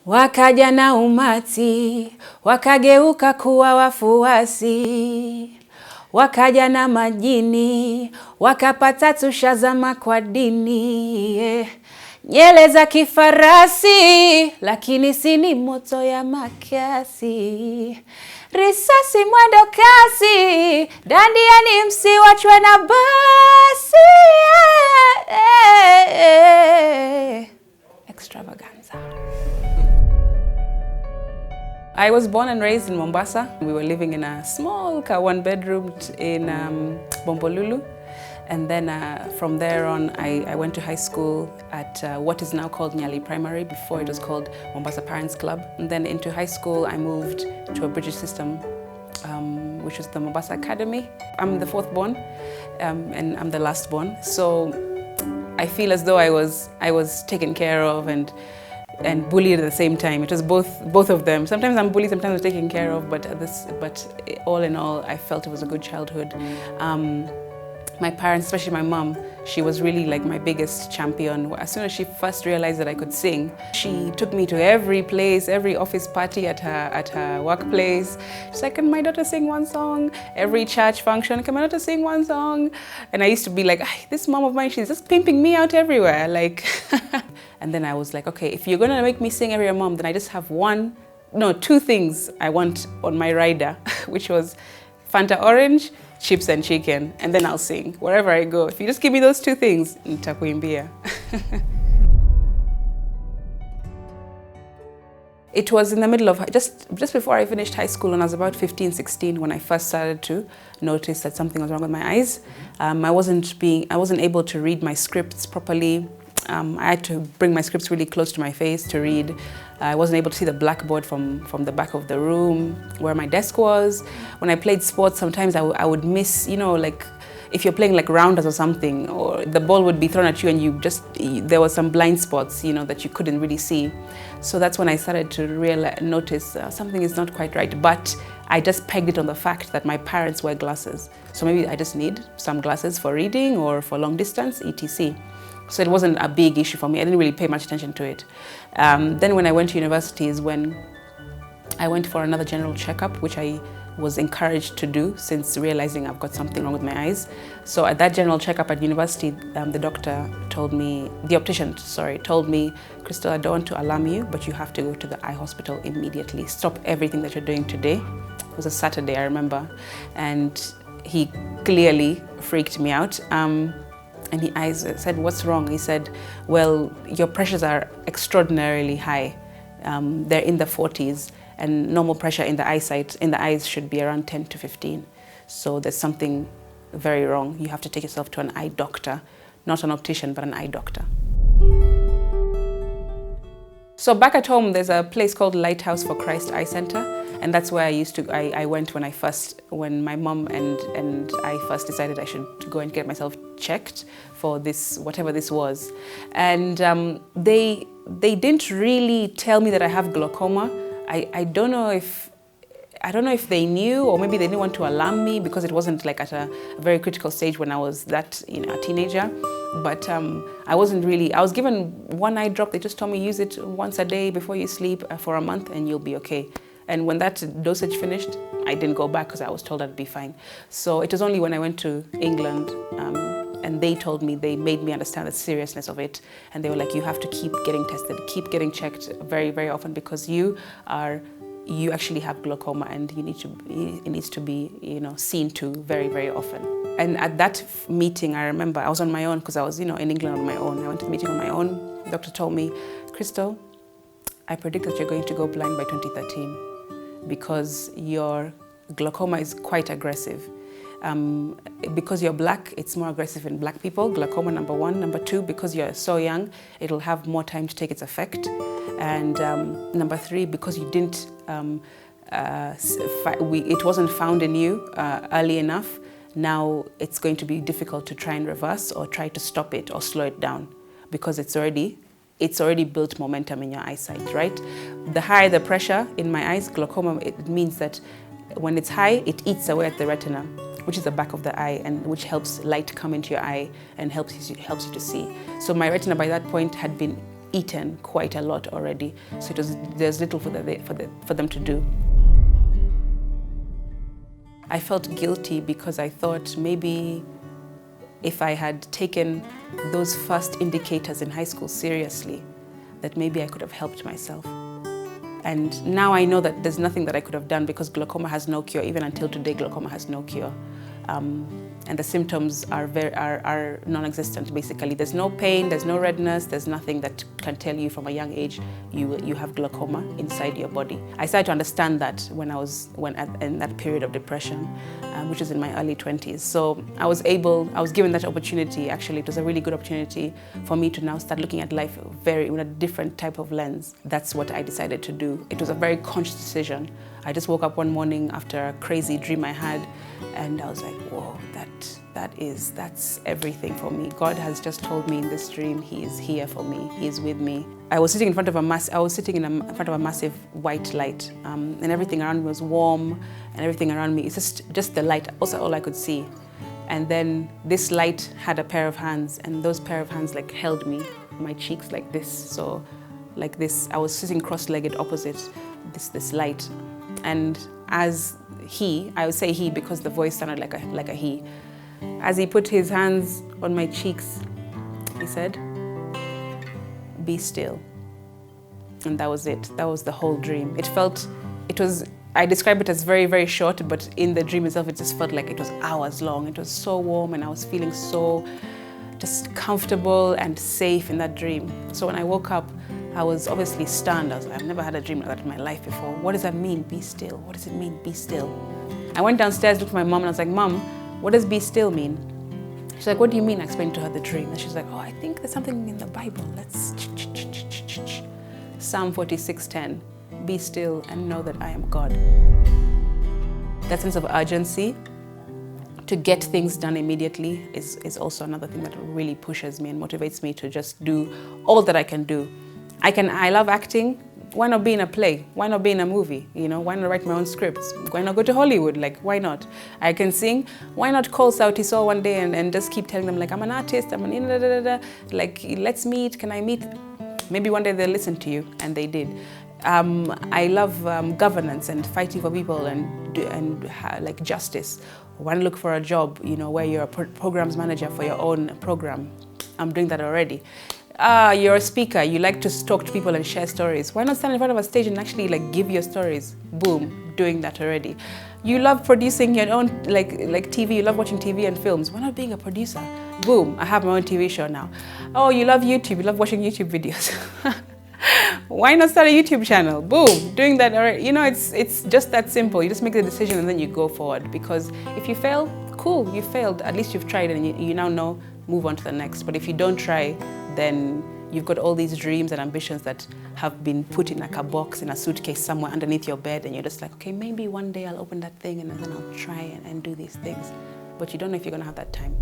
Wakaja na umati, wakageuka kuwa wafuasi. Wakaja na majini, wakapata tushazama kwa dini. Nyele za kifarasi, lakini sini moto ya makasi. Risasi mwendo kasi, dandia ni msiwachwe na basi. Extravaganza. I was born and raised in Mombasa. We were living in a small one-bedroom in Bombolulu. And then from there on, I went to high school at what is now called Nyali Primary. Before it was called Mombasa Parents Club. And then into high school, I moved to a British system, which was the Mombasa Academy. I'm the fourth born, and I'm the last born. So I feel as though I was taken care of and bullied at the same time. It was both of them. Sometimes I'm bullied, sometimes I'm taken care of, but all in all, I felt it was a good childhood. My parents, especially my mom, she was really like my biggest champion. As soon as she first realized that I could sing, she took me to every place, every office party at her workplace. She's like, can my daughter sing one song? Every church function, can my daughter sing one song? And I used to be like, this mom of mine, she's just pimping me out everywhere. Like, and then I was like, okay, if you're gonna make me sing everywhere, mom, then I just have two things I want on my rider, which was Fanta Orange, chips and chicken, and then I'll sing wherever I go. If you just give me those two things, nitakuimbia. It was in the middle of, just before I finished high school, when I was about 15, 16, when I first started to notice that something was wrong with my eyes. I wasn't able to read my scripts properly. I had to bring my scripts really close to my face to read. I wasn't able to see the blackboard from the back of the room where my desk was. When I played sports, sometimes I would miss, like if you're playing like rounders or something, or the ball would be thrown at you and there was some blind spots, that you couldn't really see. So that's when I started to notice something is not quite right. But I just pegged it on the fact that my parents wear glasses. So maybe I just need some glasses for reading or for long distance, etc. So it wasn't a big issue for me. I didn't really pay much attention to it. Then when I went to university is when I went for another general checkup, which I was encouraged to do since realizing I've got something wrong with my eyes. So at that general checkup at university, the optician told me, Crystal, I don't want to alarm you, but you have to go to the eye hospital immediately. Stop everything that you're doing today. It was a Saturday, I remember. And he clearly freaked me out. And I said, what's wrong? He said, well, your pressures are extraordinarily high. They're in the 40s, and normal pressure in the eyes should be around 10 to 15. So there's something very wrong. You have to take yourself to an eye doctor, not an optician, but an eye doctor. So back at home, there's a place called Lighthouse for Christ Eye Center. And that's where I went when my mom and I first decided I should go and get myself checked for this, whatever this was. And they didn't really tell me that I have glaucoma. I don't know if they knew, or maybe they didn't want to alarm me because it wasn't like at a very critical stage when I was a teenager. But I was given one eye drop. They just told me use it once a day before you sleep for a month and you'll be okay. And when that dosage finished, I didn't go back because I was told I'd be fine. So it was only when I went to England and they made me understand the seriousness of it. And they were like, you have to keep getting tested, keep getting checked very, very often because you actually have glaucoma and it needs to be seen to very, very often. And at that meeting, I remember I was on my own because I was in England on my own. I went to the meeting on my own. The doctor told me, Crystal, I predict that you're going to go blind by 2013 because your glaucoma is quite aggressive. Because you're black, it's more aggressive in black people, glaucoma number 1. Number 2, because you're so young, it'll have more time to take its effect. And number 3, because you didn't, it wasn't found in you early enough, now it's going to be difficult to try and reverse or try to stop it or slow it down because it's already built momentum in your eyesight, right? The higher the pressure in my eyes, glaucoma, it means that when it's high, it eats away at the retina, which is the back of the eye, and which helps light come into your eye and helps you to see. So my retina by that point had been eaten quite a lot already. So there's little for them to do. I felt guilty because I thought maybe if I had taken those first indicators in high school seriously, that maybe I could have helped myself. And now I know that there's nothing that I could have done because glaucoma has no cure. Even until today, glaucoma has no cure. And the symptoms are non-existent, basically. There's no pain, there's no redness, there's nothing that can tell you from a young age you have glaucoma inside your body. I started to understand that when in that period of depression, which is in my early 20s. So I was given that opportunity. Actually, it was a really good opportunity for me to now start looking at life with a different type of lens. That's what I decided to do. It was a very conscious decision. I just woke up one morning after a crazy dream I had, and I was like, whoa, that's everything for me. God has just told me in this dream He is here for me. He is with me. I was sitting in front of a massive white light, and everything around me was warm, and everything around me, it's just the light. Also, all I could see. And then this light had a pair of hands, and those pair of hands like held me, my cheeks like this. So, like this, I was sitting cross-legged opposite this light, and as I would say he because the voice sounded like a he. As he put his hands on my cheeks, he said, "Be still." And that was it. That was the whole dream. I describe it as very, very short, but in the dream itself, it just felt like it was hours long. It was so warm, and I was feeling so just comfortable and safe in that dream. So when I woke up, I was obviously stunned. I was like, I've never had a dream like that in my life before. What does that mean, be still? What does it mean, be still? I went downstairs, looked at my mom, and I was like, Mom, what does be still mean? She's like, what do you mean? I explained to her the dream. And she's like, oh, I think there's something in the Bible. Let's Psalm 46:10, be still and know that I am God. That sense of urgency to get things done immediately is also another thing that really pushes me and motivates me to just do all that I can do. I love acting. Why not be in a play? Why not be in a movie? You know, why not write my own scripts? Why not go to Hollywood? Like, why not? I can sing. Why not call Sauti Sol one day and just keep telling them, like, I'm an artist, I'm an like, let's meet, can I meet? Maybe one day they'll listen to you, and they did. I love governance and fighting for people and like justice. Why not look for a job, you know, where you're a programs manager for your own program? I'm doing that already. You're a speaker, you like to talk to people and share stories. Why not stand in front of a stage and actually like give your stories? Boom, doing that already. You love producing your own like TV, you love watching TV and films. Why not being a producer? Boom, I have my own TV show now. Oh, you love YouTube, you love watching YouTube videos. Why not start a YouTube channel? Boom, doing that already. You know, it's just that simple. You just make the decision and then you go forward. Because if you fail, cool, you failed. At least you've tried and you now know, move on to the next. But if you don't try, then you've got all these dreams and ambitions that have been put in like a box, in a suitcase somewhere underneath your bed, and you're just like, okay, maybe one day I'll open that thing and then I'll try and do these things. But you don't know if you're gonna have that time.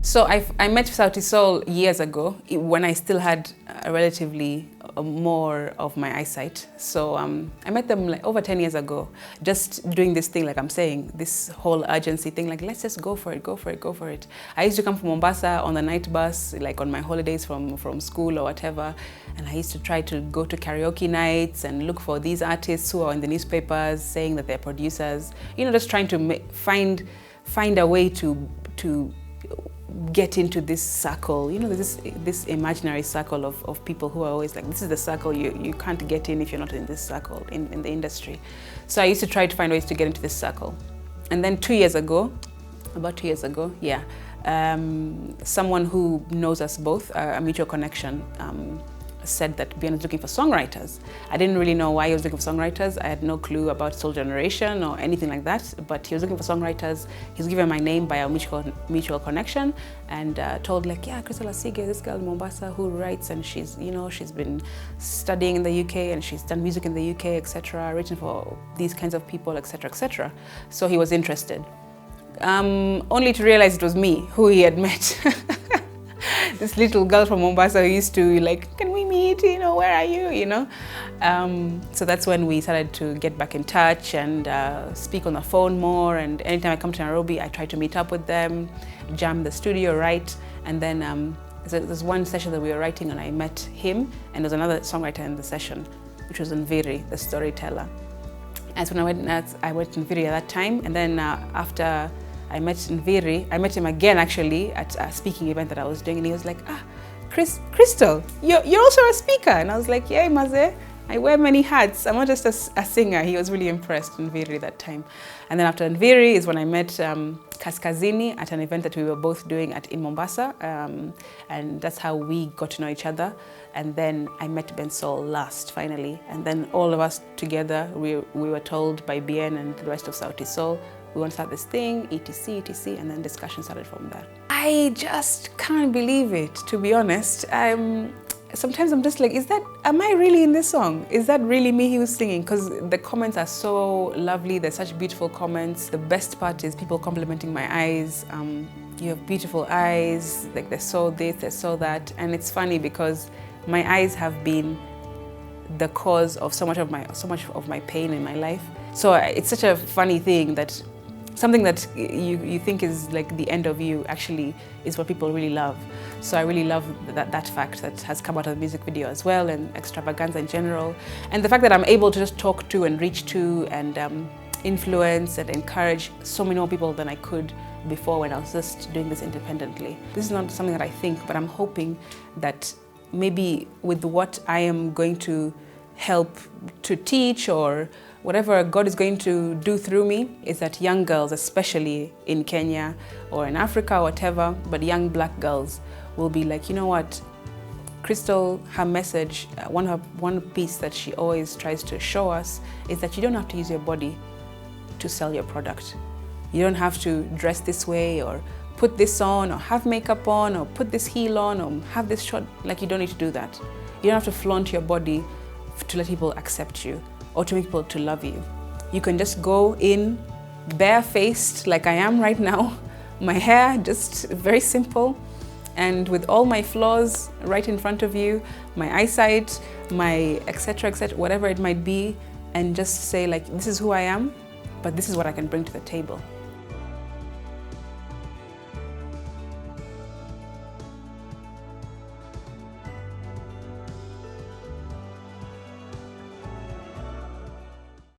So I met Sauti Sol years ago when I still had relatively more of my eyesight. So I met them like over 10 years ago, just doing this thing like I'm saying, this whole urgency thing, like let's just go for it, go for it, go for it. I used to come from Mombasa on the night bus, like on my holidays from school or whatever, and I used to try to go to karaoke nights and look for these artists who are in the newspapers saying that they're producers, you know, just trying to find a way to get into this circle, you know, this imaginary circle of people who are always like, this is the circle you can't get in if you're not in this circle in the industry. So I used to try to find ways to get into this circle. And then about 2 years ago, yeah, someone who knows us both, a mutual connection, said that Bian is looking for songwriters. I didn't really know why he was looking for songwriters. I had no clue about Soul Generation or anything like that, but he was looking for songwriters. He was given my name by a mutual connection and told like, yeah, Crystal Asige, this girl in Mombasa who writes, and she's, you know, she's been studying in the UK and she's done music in the UK, etc., written for these kinds of people, etc., etc. So he was interested. Only to realize it was me who he had met. This little girl from Mombasa who used to like, can we meet, you know, where are you, you know? So that's when we started to get back in touch and speak on the phone more, and anytime I come to Nairobi, I try to meet up with them, jam the studio, right? And then there's one session that we were writing and I met him, and there's another songwriter in the session, which was Nviri, the storyteller. And so when I went to Nviri at that time, and then after I met Nviri, I met him again actually at a speaking event that I was doing, and he was like, Crystal, you're also a speaker. And I was like, yeah, Maze, I wear many hats. I'm not just a singer. He was really impressed, Nviri, that time. And then after Nviri is when I met Kaskazini at an event that we were both doing in Mombasa. And that's how we got to know each other. And then I met Ben Sol last, finally. And then all of us together, we were told by BN and the rest of Sauti Sol, we want to start this thing, etc., and then discussion started from there. I just can't believe it, to be honest. Sometimes I'm just like, am I really in this song? Is that really me he was singing? Because the comments are so lovely, they're such beautiful comments. The best part is people complimenting my eyes. You have beautiful eyes, like they're so this, they're so that. And it's funny because my eyes have been the cause of so much of my pain in my life. So it's such a funny thing that something that you think is like the end of you actually is what people really love. So I really love that fact that has come out of the music video as well, and extravaganza in general. And the fact that I'm able to just talk to and reach to and influence and encourage so many more people than I could before when I was just doing this independently. This is not something that I think, but I'm hoping that maybe with what I am going to help to teach or whatever God is going to do through me, is that young girls, especially in Kenya or in Africa or whatever, but young black girls will be like, you know what, Crystal, her message, one piece that she always tries to show us is that you don't have to use your body to sell your product. You don't have to dress this way or put this on or have makeup on or put this heel on or have this short, like you don't need to do that. You don't have to flaunt your body to let people accept you or to make people to love you. You can just go in barefaced like I am right now, my hair just very simple, and with all my flaws right in front of you, my eyesight, my etc., whatever it might be, and just say like, this is who I am, but this is what I can bring to the table.